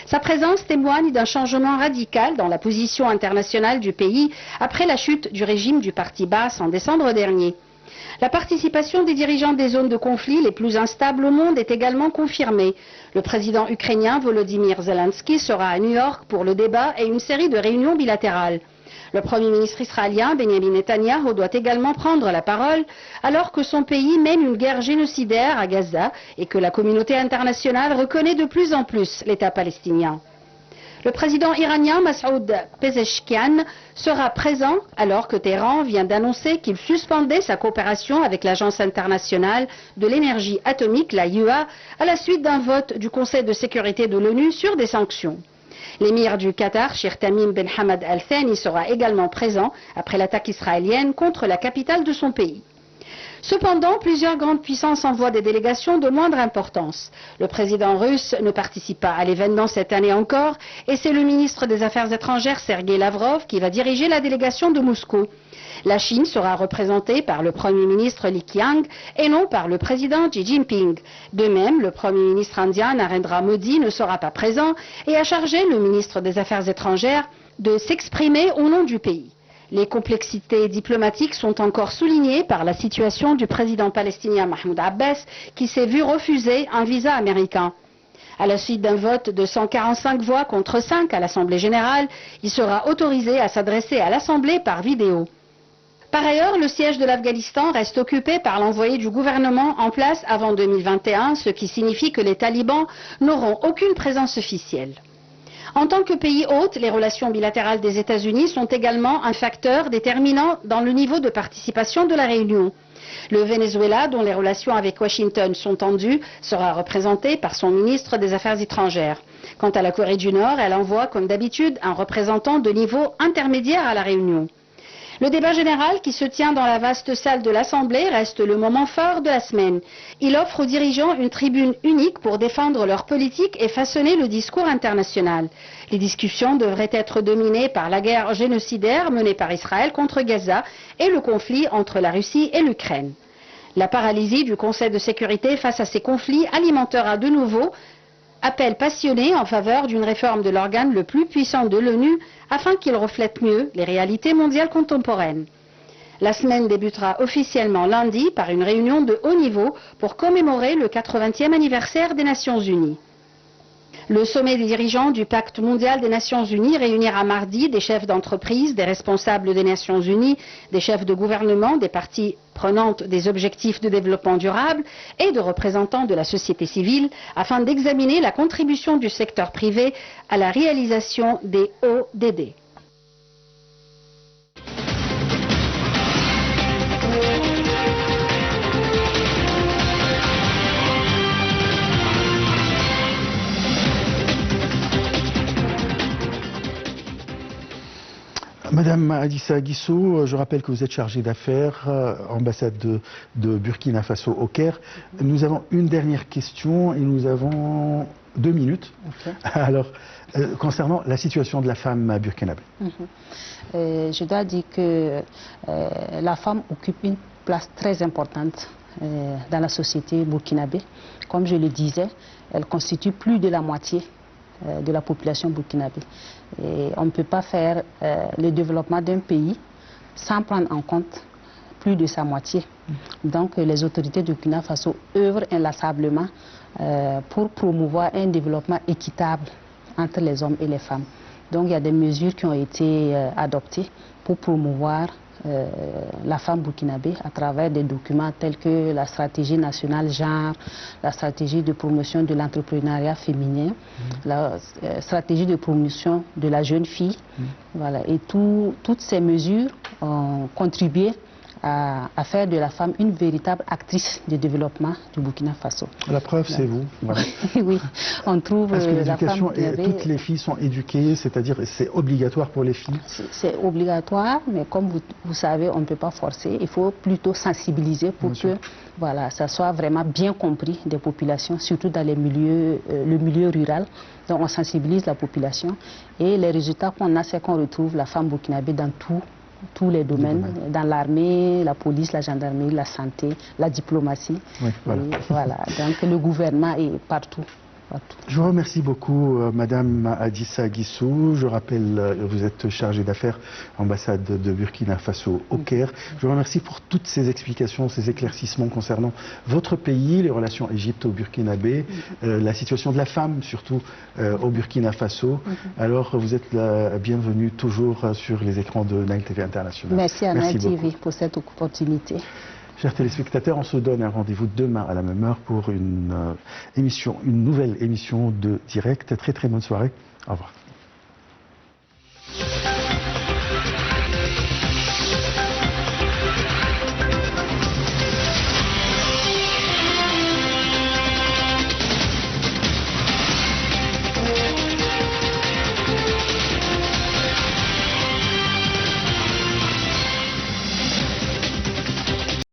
Sa présence témoigne d'un changement radical dans la position internationale du pays après la chute du régime du parti Baas en décembre dernier. La participation des dirigeants des zones de conflit les plus instables au monde est également confirmée. Le président ukrainien Volodymyr Zelensky sera à New York pour le débat et une série de réunions bilatérales. Le Premier ministre israélien Benjamin Netanyahu doit également prendre la parole alors que son pays mène une guerre génocidaire à Gaza et que la communauté internationale reconnaît de plus en plus l'État palestinien. Le président iranien Masoud Pezeshkian sera présent alors que Téhéran vient d'annoncer qu'il suspendait sa coopération avec l'Agence internationale de l'énergie atomique, l'AIEA, à la suite d'un vote du Conseil de sécurité de l'ONU sur des sanctions. L'émir du Qatar, Sheikh Tamim Ben Hamad Al Thani, sera également présent après l'attaque israélienne contre la capitale de son pays. Cependant, plusieurs grandes puissances envoient des délégations de moindre importance. Le président russe ne participe pas à l'événement cette année encore et c'est le ministre des Affaires étrangères Sergei Lavrov qui va diriger la délégation de Moscou. La Chine sera représentée par le Premier ministre Li Qiang et non par le président Xi Jinping. De même, le Premier ministre indien Narendra Modi ne sera pas présent et a chargé le ministre des Affaires étrangères de s'exprimer au nom du pays. Les complexités diplomatiques sont encore soulignées par la situation du président palestinien Mahmoud Abbas qui s'est vu refuser un visa américain. À la suite d'un vote de 145 voix contre 5 à l'Assemblée générale, il sera autorisé à s'adresser à l'Assemblée par vidéo. Par ailleurs, le siège de l'Afghanistan reste occupé par l'envoyé du gouvernement en place avant 2021, ce qui signifie que les talibans n'auront aucune présence officielle. En tant que pays hôte, les relations bilatérales des États-Unis sont également un facteur déterminant dans le niveau de participation de la réunion. Le Venezuela, dont les relations avec Washington sont tendues, sera représenté par son ministre des Affaires étrangères. Quant à la Corée du Nord, elle envoie, comme d'habitude, un représentant de niveau intermédiaire à la réunion. Le débat général qui se tient dans la vaste salle de l'Assemblée reste le moment fort de la semaine. Il offre aux dirigeants une tribune unique pour défendre leur politique et façonner le discours international. Les discussions devraient être dominées par la guerre génocidaire menée par Israël contre Gaza et le conflit entre la Russie et l'Ukraine. La paralysie du Conseil de sécurité face à ces conflits alimentera de nouveau appel passionné en faveur d'une réforme de l'organe le plus puissant de l'ONU afin qu'il reflète mieux les réalités mondiales contemporaines. La semaine débutera officiellement lundi par une réunion de haut niveau pour commémorer le 80e anniversaire des Nations Unies. Le sommet des dirigeants du Pacte mondial des Nations Unies réunira mardi des chefs d'entreprise, des responsables des Nations Unies, des chefs de gouvernement, des parties prenantes des objectifs de développement durable et de représentants de la société civile afin d'examiner la contribution du secteur privé à la réalisation des ODD. Madame Adissa Guissou, je rappelle que vous êtes chargée d'affaires, ambassade de Burkina Faso au Caire. Nous avons une dernière question et nous avons 2 minutes. Okay. Alors, concernant la situation de la femme burkinabé. Je dois dire que la femme occupe une place très importante dans la société burkinabé. Comme je le disais, elle constitue plus de la moitié de la population burkinabé. Et on ne peut pas faire le développement d'un pays sans prendre en compte plus de sa moitié. Donc les autorités du Burkina Faso œuvrent inlassablement pour promouvoir un développement équitable entre les hommes et les femmes. Donc il y a des mesures qui ont été adoptées pour promouvoir la femme burkinabé à travers des documents tels que la stratégie nationale genre, la stratégie de promotion de l'entrepreneuriat féminin, la stratégie de promotion de la jeune fille. Voilà. Et toutes ces mesures ont contribué à faire de la femme une véritable actrice de développement du Burkina Faso. La preuve, c'est vous. Voilà. Oui, on trouve Parce que la femme l'éducation, toutes les filles sont éduquées, c'est-à-dire c'est obligatoire pour les filles. C'est obligatoire, mais comme vous savez, on ne peut pas forcer. Il faut plutôt sensibiliser pour que voilà, ça soit vraiment bien compris des populations, surtout dans les milieux, le milieu rural. Donc on sensibilise la population et les résultats qu'on a, c'est qu'on retrouve la femme burkinabé dans tous les domaines, dans l'armée, la police, la gendarmerie, la santé, la diplomatie. Oui, voilà. Et voilà. Donc le gouvernement est partout. Je vous remercie beaucoup, Madame Adissa Guissou. Je rappelle, vous êtes chargée d'affaires ambassade de Burkina Faso au Caire. Je vous remercie pour toutes ces explications, ces éclaircissements concernant votre pays, les relations Égypte-Burkinabé, la situation de la femme surtout au Burkina Faso. Alors, vous êtes la bienvenue toujours sur les écrans de Nile TV International. Merci à Nile TV pour cette opportunité. Chers téléspectateurs, on se donne un rendez-vous demain à la même heure pour une nouvelle émission de direct. Très très bonne soirée. Au revoir.